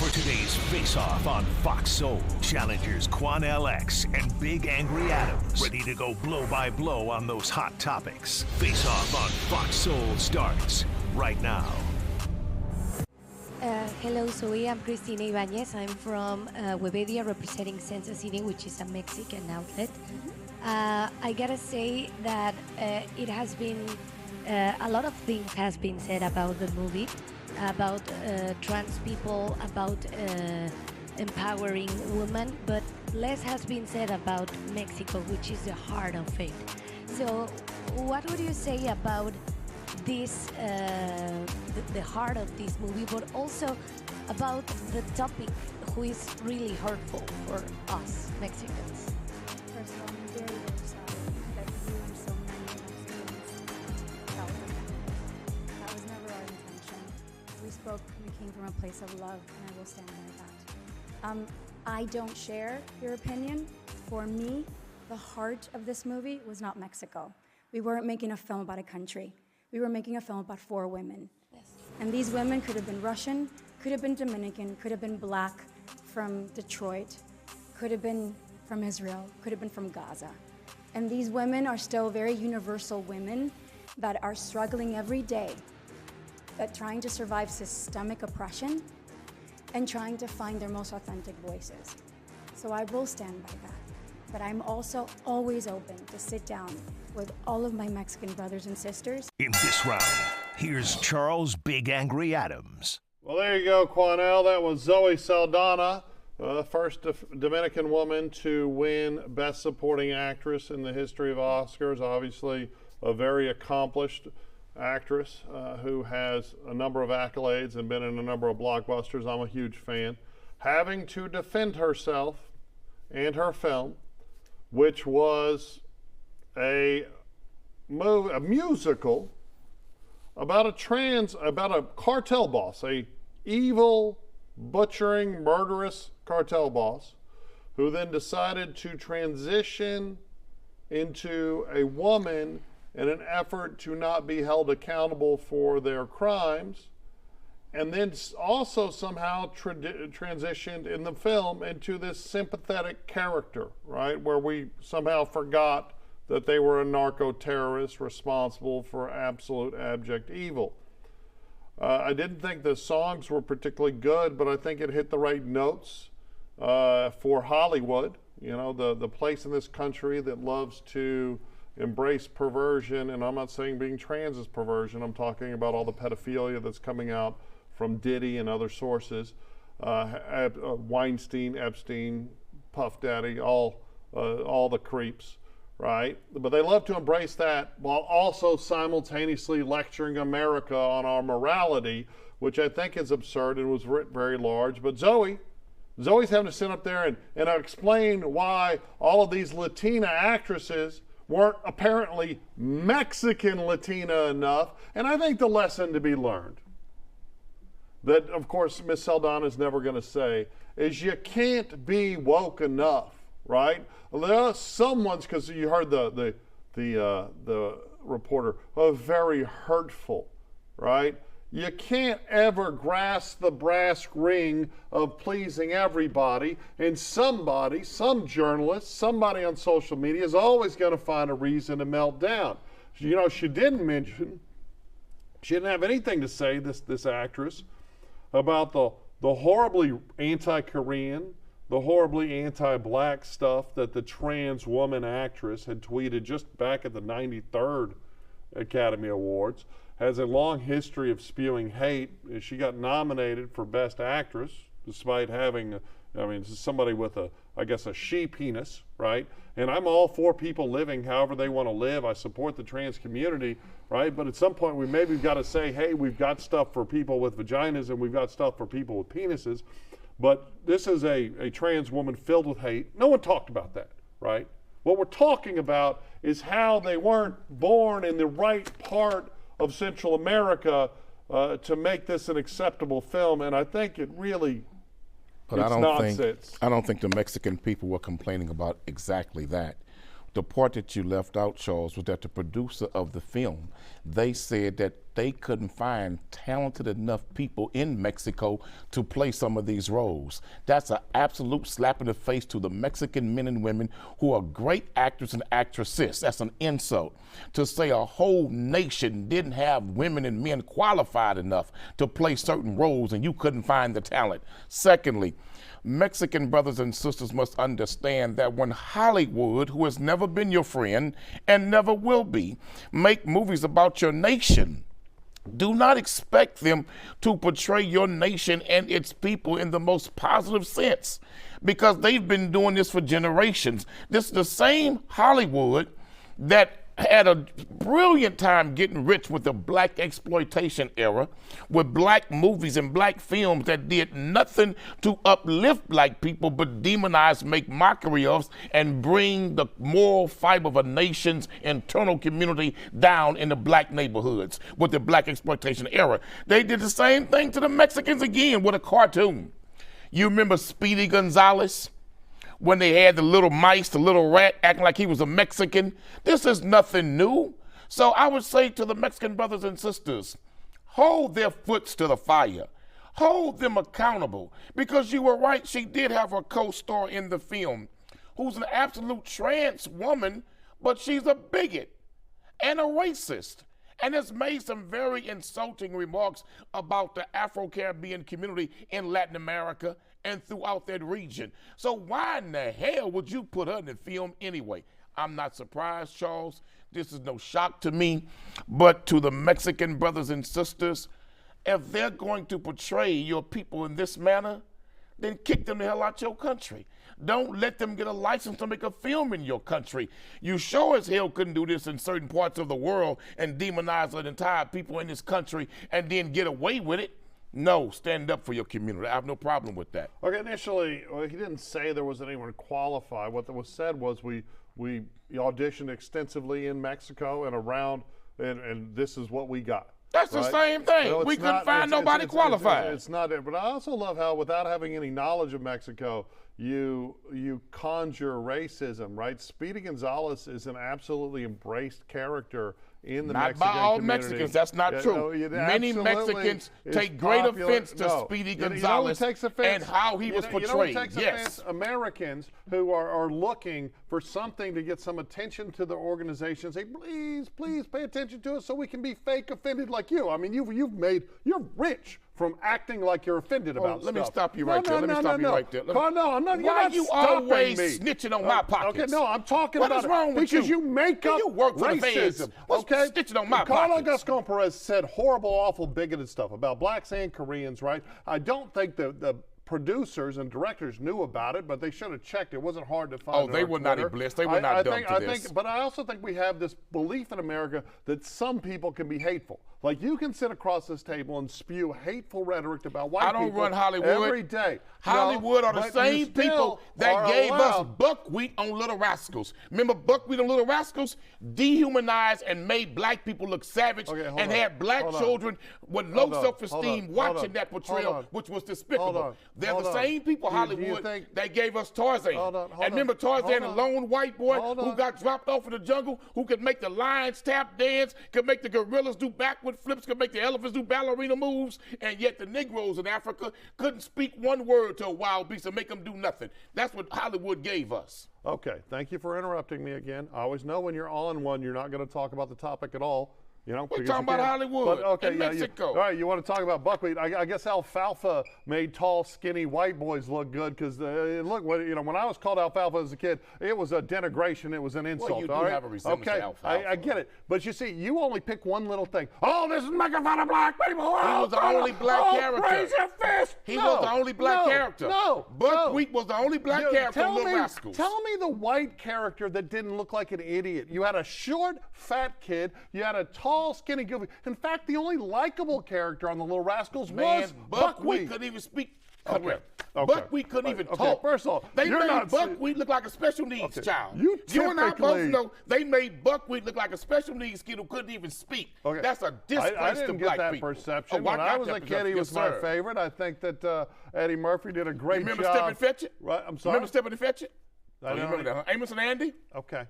For today's face-off on Fox Soul, challengers Quan LX and Big Angry Adams, ready to go blow by blow on those hot topics. Face-off on Fox Soul starts right now. Hello, Zoe. I'm Cristina Ibanez. I'm from Webedia, representing Sensa City, which is a Mexican outlet. I gotta say that it has been a lot of things has been said about the movie, about trans people, about empowering women, but less has been said about Mexico, which is the heart of it. So, what would you say about this, the heart of this movie, but also about the topic, who is really hurtful for us Mexicans? First of all, I'm very, very sorry that you and so many Mexicans felt offended. That was never our intention. We spoke, we came from a place of love, and I will stand by that. I don't share your opinion. For me, the heart of this movie was not Mexico. We weren't making a film about a country. We were making a film about 4 women. Yes. And these women could have been Russian, could have been Dominican, could have been black from Detroit, could have been from Israel, could have been from Gaza. And these women are still very universal women that are struggling every day, that trying to survive systemic oppression and trying to find their most authentic voices. So I will stand by that. But I'm also always open to sit down with all of my Mexican brothers and sisters. In this round, here's Charles Big Angry Adams. Well, there you go, Quanell. That was Zoe Saldana, the first Dominican woman to win Best Supporting Actress in the history of Oscars. Obviously, a very accomplished actress who has a number of accolades and been in a number of blockbusters. I'm a huge fan. Having to defend herself and her film, which was a musical about a cartel boss, a evil, butchering, murderous cartel boss, who then decided to transition into a woman in an effort to not be held accountable for their crimes, and then also somehow transitioned in the film into this sympathetic character, right? Where we somehow forgot that they were a narco-terrorist responsible for absolute abject evil. I didn't think the songs were particularly good, but I think it hit the right notes for Hollywood. You know, the place in this country that loves to embrace perversion, and I'm not saying being trans is perversion, I'm talking about all the pedophilia that's coming out from Diddy and other sources, Weinstein, Epstein, Puff Daddy, all the creeps, right? But they love to embrace that while also simultaneously lecturing America on our morality, which I think is absurd and was written very large. But Zoe's having to sit up there and explain why all of these Latina actresses weren't apparently Mexican Latina enough. And I think the lesson to be learned, that of course Miss Saldana is never going to say, is you can't be woke enough, right? There are some ones, because you heard the reporter, are very hurtful, right? You can't ever grasp the brass ring of pleasing everybody, and somebody, some journalist, somebody on social media is always going to find a reason to melt down. You know, she didn't mention, she didn't have anything to say, this actress, about the horribly anti-Korean, the horribly anti-black stuff that the trans woman actress had tweeted just back at the 93rd Academy Awards, has a long history of spewing hate. She got nominated for Best Actress, despite having, this is somebody with a she penis, right? And I'm all for people living however they want to live. I support the trans community, right? But at some point we've got to say, hey, we've got stuff for people with vaginas and we've got stuff for people with penises. But this is a trans woman filled with hate. No one talked about that, right? What we're talking about is how they weren't born in the right part of Central America to make this an acceptable film, and I think it really, but it's nonsense. I don't think the Mexican people were complaining about exactly that. The part that you left out, Charles, was that the producer of the film, they said that they couldn't find talented enough people in Mexico to play some of these roles. That's an absolute slap in the face to the Mexican men and women who are great actors and actresses. That's an insult. To say a whole nation didn't have women and men qualified enough to play certain roles and you couldn't find the talent. Secondly, Mexican brothers and sisters must understand that when Hollywood, who has never been your friend and never will be, make movies about your nation, do not expect them to portray your nation and its people in the most positive sense, because they've been doing this for generations. This is the same Hollywood that had a brilliant time getting rich with the black exploitation era, with black movies and black films that did nothing to uplift black people but demonize, make mockery of, and bring the moral fiber of a nation's internal community down in the black neighborhoods with the black exploitation era. They did the same thing to the Mexicans again with a cartoon. You remember Speedy Gonzales? When they had the little mice, the little rat acting like he was a Mexican. This is nothing new. So I would say to the Mexican brothers and sisters, hold their foots to the fire. Hold them accountable, because you were right, she did have a co-star in the film who's an absolute trans woman, but she's a bigot and a racist, and has made some very insulting remarks about the Afro-Caribbean community in Latin America and throughout that region. So why in the hell would you put her in the film anyway? I'm not surprised, Charles. This is no shock to me. But to the Mexican brothers and sisters, if they're going to portray your people in this manner, then kick them the hell out your country. Don't let them get a license to make a film in your country. You sure as hell couldn't do this in certain parts of the world and demonize an entire people in this country and then get away with it. No, stand up for your community. I have no problem with that. Okay, initially, he didn't say there was anyone qualified. What was said was we auditioned extensively in Mexico and around, and this is what we got. That's right? The same thing. No, we couldn't find nobody qualified. It's not it. But I also love how, without having any knowledge of Mexico, you conjure racism, right? Speedy Gonzales is an absolutely embraced character in the Mexican community. Not by all Mexicans, that's not true. Many Mexicans take great offense to Speedy Gonzales and how he was portrayed. Yes. Americans who are looking for something to get some attention to the organization, say, please pay attention to us so we can be fake offended like you. I mean, you're rich from acting like you're offended about stuff. Let me stop you right there. Let me stop you right there. No, I'm not. Why are you always snitching on my pockets? Okay, no, I'm talking about what is wrong with you? Because you make up you work for racism. What's snitching on my Carlo pockets? Gascon Perez said horrible, awful, bigoted stuff about blacks and Koreans, right? I don't think the producers and directors knew about it, but they should have checked. It wasn't hard to find. Oh, they were not blessed. They were not dumb to this. But I also think we have this belief in America that some people can be hateful. Like, you can sit across this table and spew hateful rhetoric about white people. I don't run Hollywood every day. Hollywood are the same people that gave us buckwheat on Little Rascals. Remember buckwheat on Little Rascals? Dehumanized and made black people look savage and had black children with low self-esteem watching that portrayal, which was despicable. They're the same people, Hollywood, that gave us Tarzan. And remember Tarzan, a lone white boy who got dropped off in the jungle, who could make the lions tap dance, could make the gorillas do backward flips, could make the elephants do ballerina moves, and yet the Negroes in Africa couldn't speak one word to a wild beast and make them do nothing. That's what Hollywood gave us. Okay, thank you for interrupting me again. I always know when you're on one, you're not going to talk about the topic at all. You know, we're talking about Hollywood and Mexico. All right, you want to talk about buckwheat? I guess alfalfa made tall, skinny white boys look good because look, when I was called alfalfa as a kid, it was a denigration. It was an insult. Well, you do have a resemblance to alfalfa. I get it, but you see, you only pick one little thing. Oh, this is making fun of black people. He was the only black character. Raise your fist. He was the only black character. Buckwheat was the only black character in Little Rascals. Tell me the white character that didn't look like an idiot. You had a short, fat kid. You had a tall, skinny, goofy. In fact, the only likable character on the Little Rascals was Buckwheat. Couldn't even speak. Buckwheat couldn't even talk. First of all, they made Buckwheat look like a special needs child. You and I both know they made Buckwheat look like a special needs kid who couldn't even speak. That's a disgrace to black people. I didn't get that perception. When I was a kid, he was my favorite. I think that Eddie Murphy did a great job. Remember Stephen Fetchit? Right, I'm sorry. Remember Stephen Fetchit? You remember that? Amos and Andy? Okay.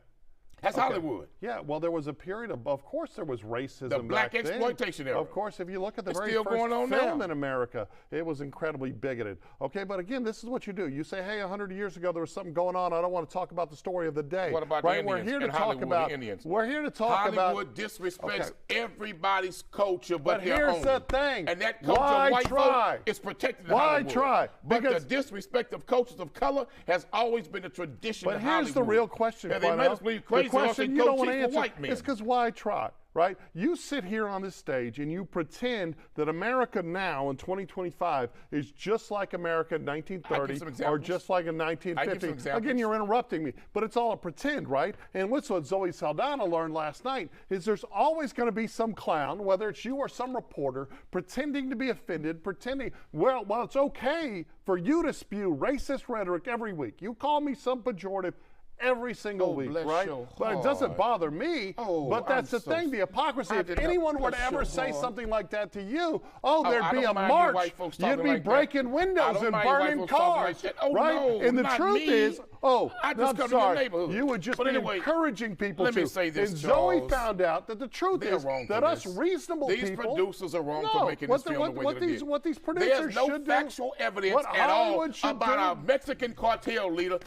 That's Hollywood. Yeah, well, there was a period of course, there was racism. The black back then. exploitation era. Of course, if you look at the It's very still first going on film now. in America, it was incredibly bigoted. Okay, but again, this is what you do. You say, hey, 100 years ago there was something going on. I don't want to talk about the story of the day. What about right? the Indians? We're here to and talk Hollywood, about the Indians. We're here to talk about Hollywood disrespects everybody's culture but their here's own. the thing. And that culture Why of white try? folk is protected in Why Hollywood. try? But Because- the disrespect of cultures of color has always been a tradition But in here's Hollywood. the real question, And they made us believe crazy the question you go don't want to cheat for answer white men. is because why try, right? You sit here on this stage and you pretend that America now in 2025 is just like America in I give 1930 some or examples. just like in I give some 1950. examples. Again, you're interrupting me, but it's all a pretend, right? And what's what Zoe Saldana learned last night is there's always going to be some clown, whether it's you or some reporter, pretending to be offended, pretending, well, it's okay for you to spew racist rhetoric every week. You call me some pejorative every single week, bless right? your But it doesn't heart. bother me. Oh, but that's I'm the thing, the hypocrisy. I If did not anyone were to bless ever your say heart. something like that to you, I there'd be don't a mind you march. white folks You'd talking be like that. breaking I windows don't and mind you white burning folks talking like cars, that. Oh, right? no, and the not truth me. is, I just I'm come to your sorry, neighborhood. you would just But be anyway, encouraging people let to. me say this, and Zoe Charles. found out that the truth They're is wrong that for us this. reasonable These people. producers are wrong no, for making what this film the way they did. What these producers There's no should factual do, evidence what at all Hollywood should about do. a Mexican cartel leader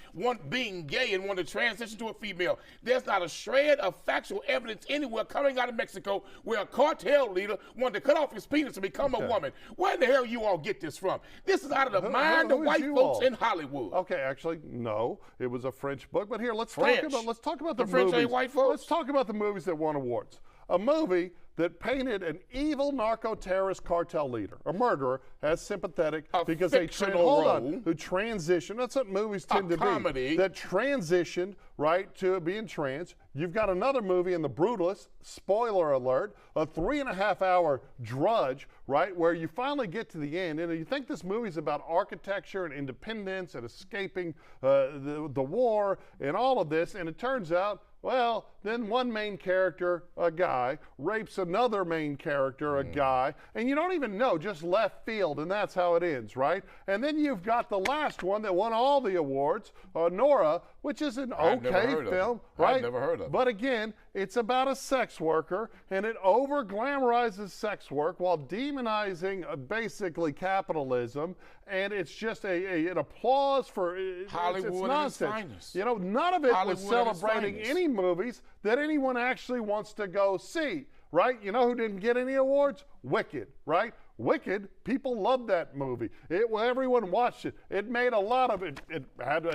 being gay and wanting to transition to a female. There's not a shred of factual evidence anywhere coming out of Mexico where a cartel leader wanted to cut off his penis to become a woman. Where the hell you all get this from? This is out of the mind of who is white you folks all? in Hollywood. Okay, actually, no. It was a French book. But here, let's French. talk about the The French movies. ain't white folks? Let's talk about the movies that won awards. A movie that painted an evil narco-terrorist cartel leader, a murderer, as sympathetic A because they fictional role. who transitioned. That's what movies tend to comedy. be. That transitioned right to being trans. You've got another movie in The Brutalist. Spoiler alert: a 3.5-hour drudge, right, where you finally get to the end, and you think this movie's about architecture and independence and escaping the war and all of this, and it turns out, well, then one main character, a guy, rapes another main character, a guy, and you don't even know, just left field, and that's how it ends, right? And then you've got the last one that won all the awards, Nora, which is an I've never okay heard of film, it. right? I've never heard of it. But again, it's about a sex worker, and it over-glamorizes sex work while demonizing basically capitalism, and it's just an applause for it's Hollywood at its nonsense. finest. You know, none of it Hollywood was at its celebrating finest. any movies that anyone actually wants to go see, right? You know who didn't get any awards? Wicked, right? Wicked, people loved that movie. Everyone watched it. It made a lot of it. It had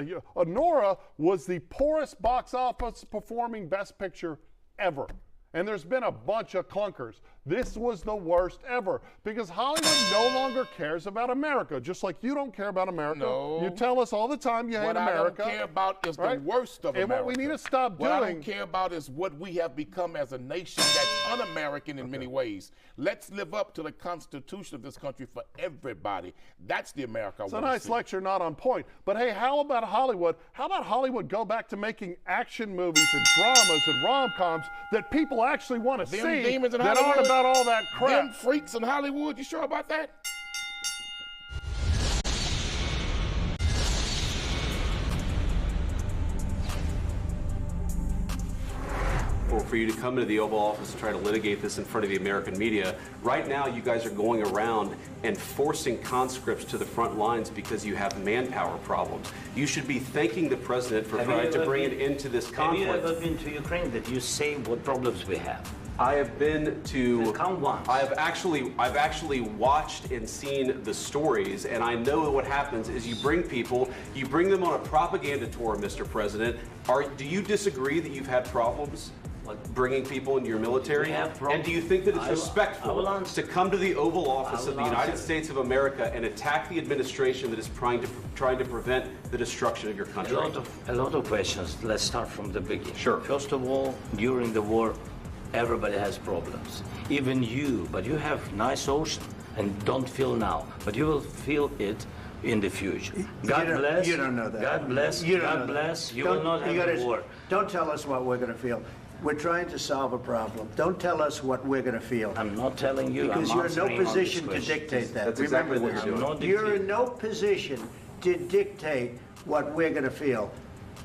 Nora was the poorest box office performing Best Picture ever. And there's been a bunch of clunkers. This was the worst ever because Hollywood no longer cares about America, just like you don't care about America. No. You tell us all the time you hate What America. I don't care about is right? the worst of and America. what we need to stop What I doing. don't care about is what we have become as a nation that's un-American in many ways. Let's live up to the Constitution of this country for everybody. That's the America I It's a want to nice see. lecture, not on point. But hey, how about Hollywood? How about Hollywood go back to making action movies and dramas and rom-coms that people actually want to Them see demons in that Hollywood, aren't about all that crap? Them freaks in Hollywood, you sure about that? Or for you to come into the Oval Office and try to litigate this in front of the American media. Right now, you guys are going around and forcing conscripts to the front lines because you have manpower problems. You should be thanking the president for trying to bring an end to this conflict. Have you ever been to Ukraine that you say what problems we have? I have been to. Count once. I've actually watched and seen the stories, and I know what happens is you bring them on a propaganda tour, Mr. President. Do you disagree that you've had problems bringing people into your military? We have problems. And do you think that it's I will respectful answer. to come to the Oval Office I of will the United answer. States of America and attack the administration that is trying to prevent the destruction of your country? A lot of questions. Let's start from the beginning. Sure. First of all, during the war, everybody has problems. Even you, but you have nice ocean and don't feel now, but you will feel it in the future. God bless. You don't know that. God bless. You don't God know that. bless. You Don't- will not have gotta- a war. Don't tell us what we're going to feel. We're trying to solve a problem. Don't tell us what we're going to feel. I'm not telling you. Because I'm you're in no answering on this position to question. dictate that. That's Remember exactly what this. you're doing. I'm not You're dictating. in no position to dictate what we're going to feel.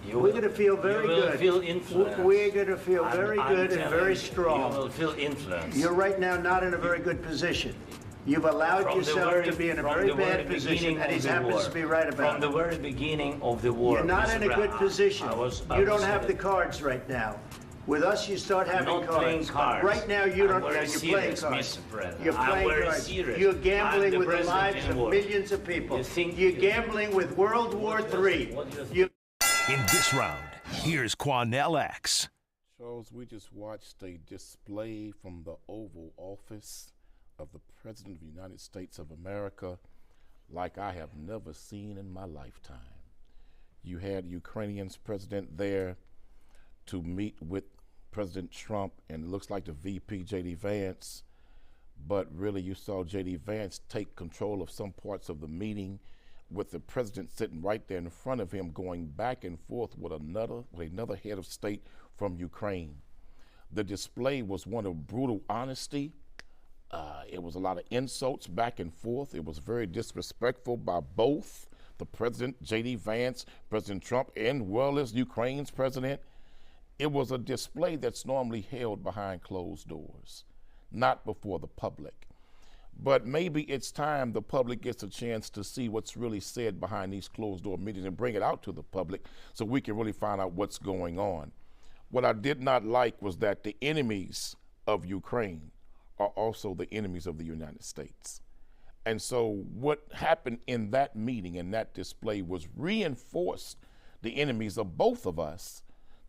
We're going to feel very you will good. Feel influenced. We're going to feel very I'm good and very telling strong. You will feel influenced. You're right now not in a very good position. You've allowed yourself to be in a very bad position, and he happens to be right about it. From the very beginning of the war. You're not in a good position. You don't have the cards right now. With us, you start having cards. Right now, you don't. You're playing cards. You're playing cards. You're gambling with the lives of millions of people. You're gambling with World War III. In this round, here's Quanell X. Charles, we just watched a display from the Oval Office of the President of the United States of America like I have never seen in my lifetime. You had Ukrainian's president there to meet with President Trump, and it looks like the VP, J.D. Vance, but really you saw J.D. Vance take control of some parts of the meeting with the president sitting right there in front of him going back and forth with another head of state from Ukraine. The display was one of brutal honesty. It was a lot of insults back and forth. It was very disrespectful by both the president, J.D. Vance, President Trump, and well as Ukraine's president. It was a display that's normally held behind closed doors, not before the public. But maybe it's time the public gets a chance to see what's really said behind these closed door meetings and bring it out to the public so we can really find out what's going on. What I did not like was that the enemies of Ukraine are also the enemies of the United States. And so what happened in that meeting and that display was reinforced the enemies of both of us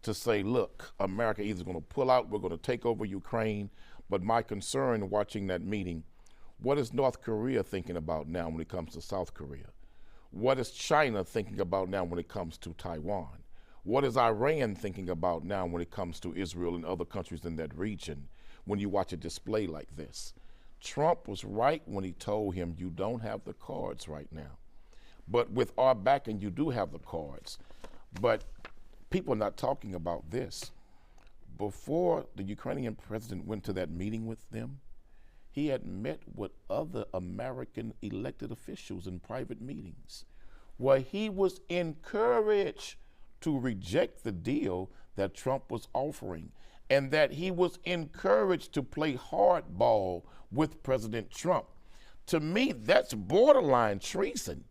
to say, look, America either going to pull out, we're going to take over Ukraine. But my concern watching that meeting, what is North Korea thinking about now when it comes to South Korea? What is China thinking about now when it comes to Taiwan? What is Iran thinking about now when it comes to Israel and other countries in that region when you watch a display like this? Trump was right when he told him you don't have the cards right now. But with our backing, you do have the cards. But people are not talking about this. Before the Ukrainian president went to that meeting with them, he had met with other American elected officials in private meetings where he was encouraged to reject the deal that Trump was offering, and that he was encouraged to play hardball with President Trump. To me, that's borderline treason,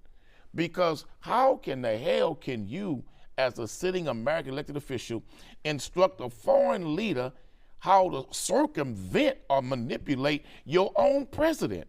because how can the hell can you, as a sitting American elected official, instruct a foreign leader how to circumvent or manipulate your own president?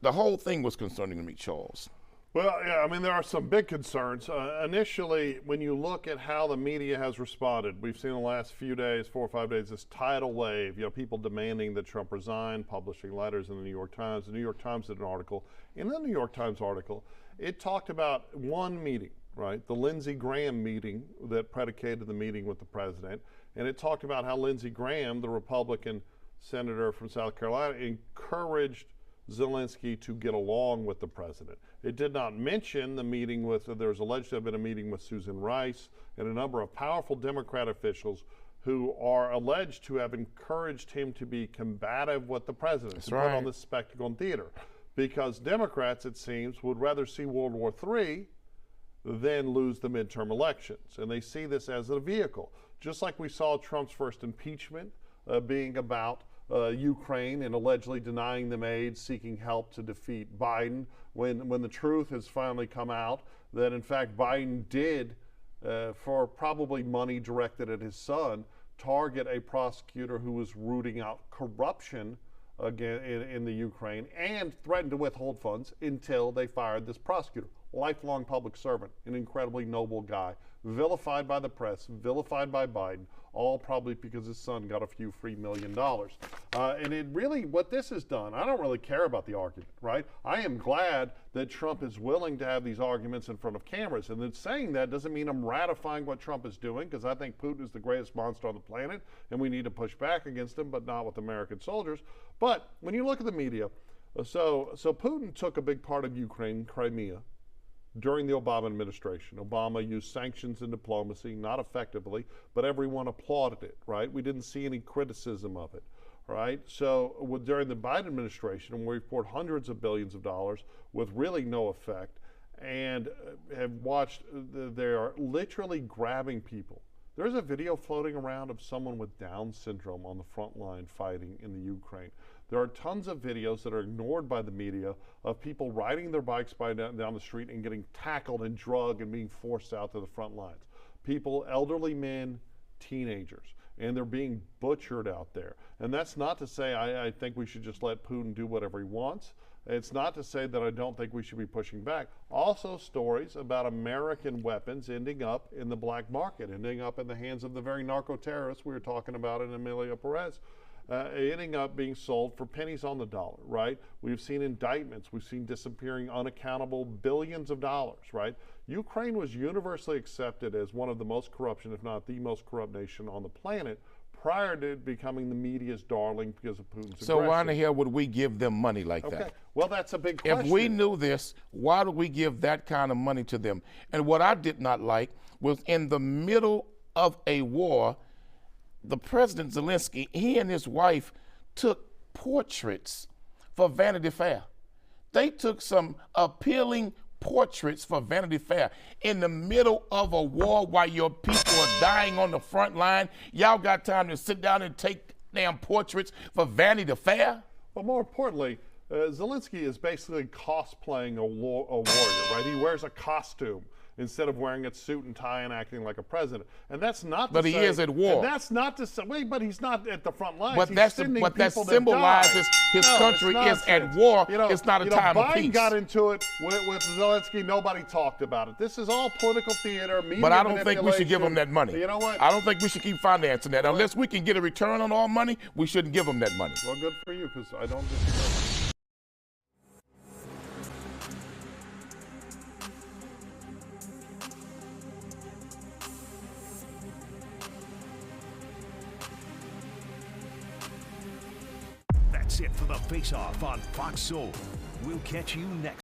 The whole thing was concerning me, Charles. Well, yeah, I mean, there are some big concerns. Initially, when you look at how the media has responded, we've seen in the last few days, 4 or 5 days, this tidal wave, people demanding that Trump resign, publishing letters in the New York Times. The New York Times did an article. In the New York Times article, it talked about one meeting, right? The Lindsey Graham meeting that predicated the meeting with the president. And it talked about how Lindsey Graham, the Republican senator from South Carolina, encouraged Zelensky to get along with the president. It did not mention the meeting with, there was alleged to have been a meeting with Susan Rice and a number of powerful Democrat officials who are alleged to have encouraged him to be combative with the president, to put on this spectacle and theater. Because Democrats, it seems, would rather see World War III than lose the midterm elections. And they see this as a vehicle. Just like we saw Trump's first impeachment being about Ukraine and allegedly denying them aid, seeking help to defeat Biden, when the truth has finally come out that in fact Biden did, for probably money directed at his son, target a prosecutor who was rooting out corruption again in the Ukraine and threatened to withhold funds until they fired this prosecutor. Lifelong public servant, an incredibly noble guy, vilified by the press, vilified by Biden, all probably because his son got a few free $1 million. And it really, what this has done, I don't really care about the argument, right? I am glad that Trump is willing to have these arguments in front of cameras. And then saying that doesn't mean I'm ratifying what Trump is doing, because I think Putin is the greatest monster on the planet, and we need to push back against him, but not with American soldiers. But when you look at the media, so Putin took a big part of Ukraine, Crimea, during the Obama administration. Obama used sanctions and diplomacy, not effectively, but everyone applauded it, right? We didn't see any criticism of it, right? So during the Biden administration, we poured hundreds of billions of dollars with really no effect. and have watched, they are literally grabbing people. There's a video floating around of someone with Down syndrome on the front line fighting in the Ukraine. There are tons of videos that are ignored by the media of people riding their bikes down the street and getting tackled and drugged and being forced out to the front lines. People, elderly men, teenagers, and they're being butchered out there. And that's not to say I think we should just let Putin do whatever he wants. It's not to say that I don't think we should be pushing back. Also stories about American weapons ending up in the black market, ending up in the hands of the very narco-terrorists we were talking about in Emilia Perez, ending up being sold for pennies on the dollar, right? We've seen indictments. We've seen disappearing unaccountable billions of dollars, right? Ukraine was universally accepted as one of the most corrupt, if not the most corrupt nation on the planet, prior to becoming the media's darling because of Putin's So aggression. why in the hell would we give them money like that? Well, that's a big question. If we knew this, why do we give that kind of money to them? And what I did not like was in the middle of a war, the President Zelensky, he and his wife took portraits for Vanity Fair. They took some appealing portraits for Vanity Fair in the middle of a war while your people are dying on the front line. Y'all got time to sit down and take damn portraits for Vanity Fair? But more importantly, Zelensky is basically cosplaying a warrior, right? He wears a costume instead of wearing a suit and tie and acting like a president. And that's not to say... But he is at war. And that's not to say... Wait, but he's not at the front lines. But, that symbolizes his country is at war. It's not a time of peace. Biden got into it with Zelensky. Nobody talked about it. This is all political theater, media But I don't think we should give him that money. You know what? I don't think we should keep financing that. Unless we can get a return on our money, we shouldn't give him that money. Well, good for you, because I don't disagree. That's it for the Face Off on Fox Soul. We'll catch you next.